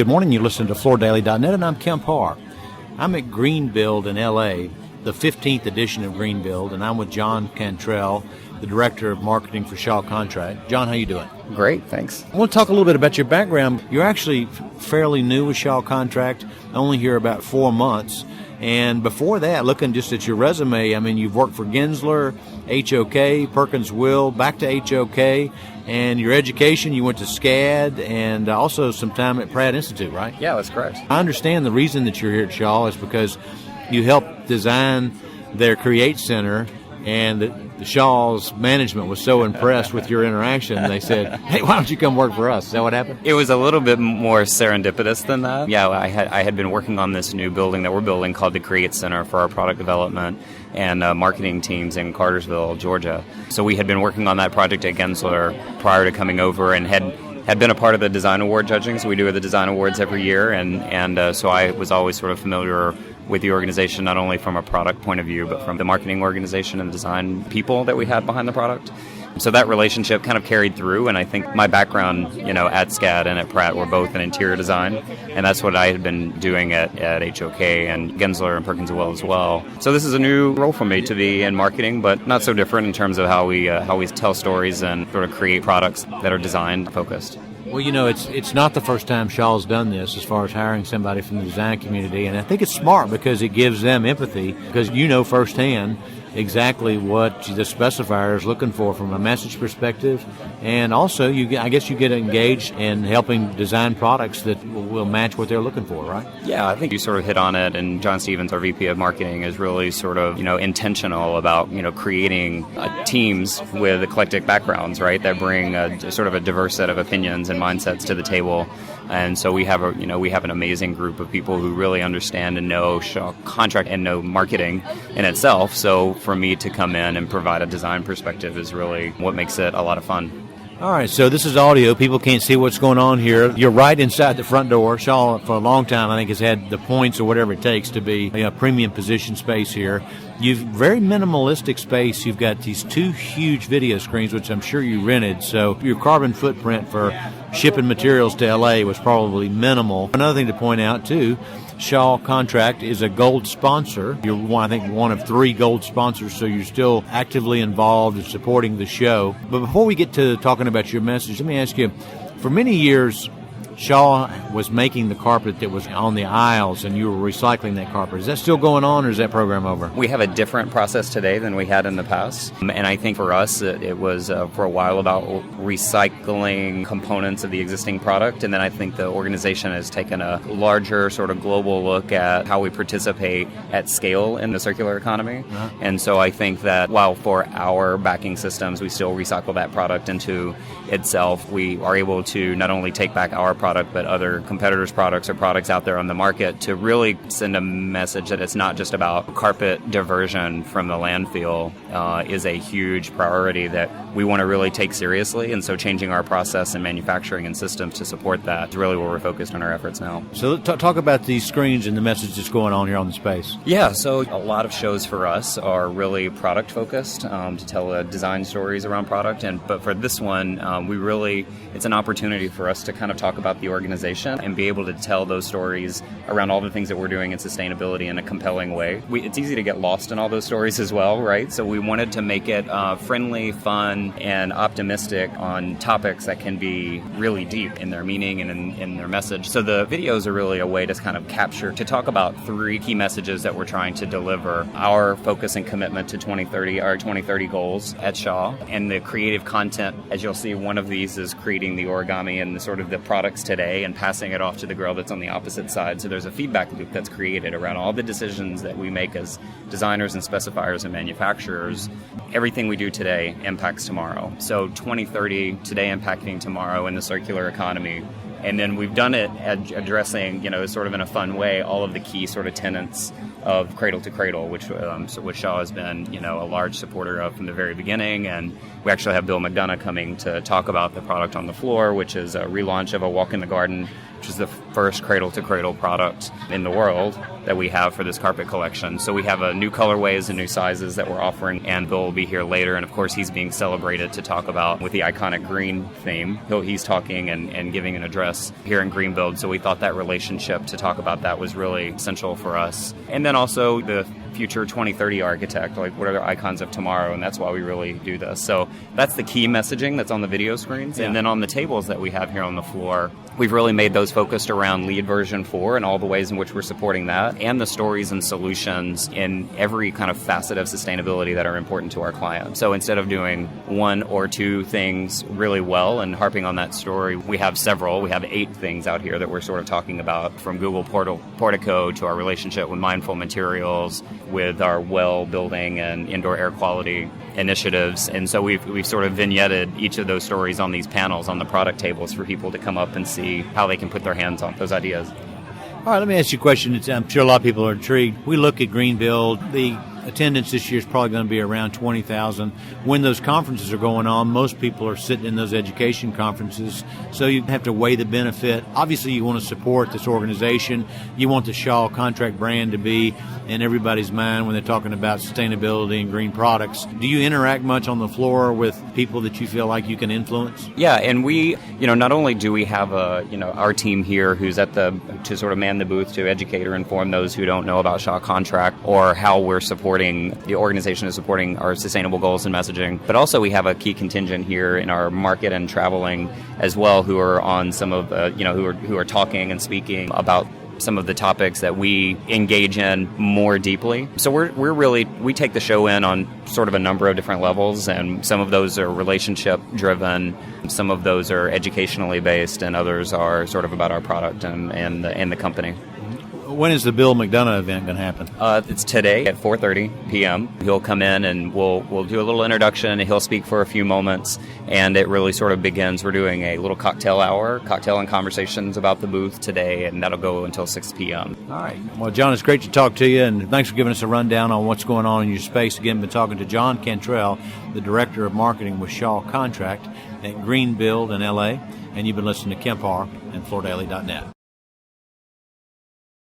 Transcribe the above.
Good morning. You listen to FloorDaily.net, and I'm Kemp Harr. I'm at Greenbuild in L.A., the 15th edition of Greenbuild, and I'm with John Cantrell, the Director of Marketing for Shaw Contract. John, how you doing? Great, thanks. I want to talk a little bit about your background. You're actually fairly new with Shaw Contract, only here about 4 months. And before that, looking just at your resume, I mean, you've worked for Gensler, HOK, Perkins Will, back to HOK, and your education, you went to SCAD and also some time at Pratt Institute, right? Yeah, that's correct. I understand the reason that you're here at Shaw is because you helped design their Create Center, and the Shaw's management was so impressed with your interaction, they said, hey, why don't you come work for us? Is that what happened? It was a little bit more serendipitous than that. Yeah, I had been working on this new building that we're building called the Create Center for our product development and marketing teams in Cartersville, Georgia. So we had been working on that project at Gensler prior to coming over and had been a part of the design award judging. So we do the design awards every year, and so I was always sort of familiar with the organization, not only from a product point of view, but from the marketing organization and design people that we had behind the product. So that relationship kind of carried through, and I think my background, at SCAD and at Pratt were both in interior design, and that's what I had been doing at HOK and Gensler and Perkins Will as well. So this is a new role for me to be in marketing, but not so different in terms of how we tell stories and sort of create products that are design focused. Well, it's not the first time Shaw's done this as far as hiring somebody from the design community, and I think it's smart because it gives them empathy, because you know firsthand exactly what the specifier is looking for from a message perspective, and also I guess you get engaged in helping design products that will match what they're looking for, right? Yeah, I think you sort of hit on it, and John Stevens, our VP of Marketing, is really sort of intentional about creating teams with eclectic backgrounds, right, that bring sort of a diverse set of opinions and mindsets to the table. And so we have an amazing group of people who really understand and know Shaw Contract and know marketing in itself. So for me to come in and provide a design perspective is really what makes it a lot of fun. All right, so this is audio. People can't see what's going on here. You're right inside the front door. Shaw, for a long time, I think, has had the points or whatever it takes to be a premium position space here. You've very minimalistic space. You've got these 2 huge video screens, which I'm sure you rented. So your carbon footprint for shipping materials to L.A. was probably minimal. Another thing to point out, too, Shaw Contract is a gold sponsor. You're, one of 3 gold sponsors, so you're still actively involved in supporting the show. But before we get to talking about your message, let me ask you, for many years, Shaw was making the carpet that was on the aisles, and you were recycling that carpet. Is that still going on, or is that program over? We have a different process today than we had in the past. And I think for us, it was for a while about recycling components of the existing product. And then I think the organization has taken a larger sort of global look at how we participate at scale in the circular economy. Uh-huh. And so I think that while for our backing systems, we still recycle that product into itself, we are able to not only take back our product, but other competitors' products or products out there on the market to really send a message that it's not just about carpet diversion from the landfill is a huge priority that we want to really take seriously. And so changing our process and manufacturing and systems to support that is really where we're focused on our efforts now. So talk about these screens and the message that's going on here on the space. Yeah, so a lot of shows for us are really product focused to tell design stories around product. But for this one, it's an opportunity for us to kind of talk about the organization and be able to tell those stories around all the things that we're doing in sustainability in a compelling way. It's easy to get lost in all those stories as well, right? So we wanted to make it friendly, fun, and optimistic on topics that can be really deep in their meaning and in their message. So the videos are really a way to kind of to talk about 3 key messages that we're trying to deliver. Our focus and commitment to 2030 goals at Shaw, and the creative content. As you'll see, one of these is creating the origami and the sort of the products today and passing it off to the girl that's on the opposite side. So there's a feedback loop that's created around all the decisions that we make as designers and specifiers and manufacturers. Everything we do today impacts tomorrow. So 2030, today impacting tomorrow in the circular economy. And then we've done it addressing, sort of in a fun way, all of the key sort of tenets of Cradle to Cradle, which Shaw has been, a large supporter of from the very beginning. And we actually have Bill McDonough coming to talk about the product on the floor, which is a relaunch of a Walk in the Garden, which is the first Cradle to Cradle product in the world that we have for this carpet collection. So we have new colorways and new sizes that we're offering, and Bill will be here later. And of course, he's being celebrated to talk about with the iconic green theme. He's talking and giving an address here in Greenbuild. So we thought that relationship to talk about that was really essential for us. And then also the future 2030 architect, like what are the icons of tomorrow, and that's why we really do this. So that's the key messaging that's on the video screens. Yeah. And then on the tables that we have here on the floor, we've really made those focused around LEED version 4 and all the ways in which we're supporting that, and the stories and solutions in every kind of facet of sustainability that are important to our clients. So instead of doing one or two things really well and harping on that story, we have several. We have 8 things out here that we're sort of talking about, from Google Portico to our relationship with mindful materials, with our well building and indoor air quality initiatives. And so we've sort of vignetted each of those stories on these panels on the product tables for people to come up and see how they can put their hands on those ideas. All right, let me ask you a question. I'm sure a lot of people are intrigued. We look at Greenbuild. The attendance this year is probably going to be around 20,000. When those conferences are going on, most people are sitting in those education conferences, so you have to weigh the benefit. Obviously, you want to support this organization. You want the Shaw contract brand to be in everybody's mind when they're talking about sustainability and green products. Do you interact much on the floor with people that you feel like you can influence? Yeah, and we, not only do we have our team here who's to sort of man the booth to educate or inform those who don't know about Shaw contract or how we're the organization is supporting our sustainable goals and messaging. But also we have a key contingent here in our market and traveling as well, who are on some of who are talking and speaking about some of the topics that we engage in more deeply. So we take the show in on sort of a number of different levels, and some of those are relationship driven, some of those are educationally based, and others are sort of about our product and the company. When is the Bill McDonough event going to happen? It's today at 4:30 p.m. He'll come in and we'll do a little introduction. He'll speak for a few moments, and it really sort of begins. We're doing a little cocktail and conversations about the booth today, and that'll go until 6 p.m. All right. Well, John, it's great to talk to you, and thanks for giving us a rundown on what's going on in your space. Again, been talking to John Cantrell, the Director of Marketing with Shaw Contract at Greenbuild in L.A., and you've been listening to Kemp Harr and FloorDaily.net.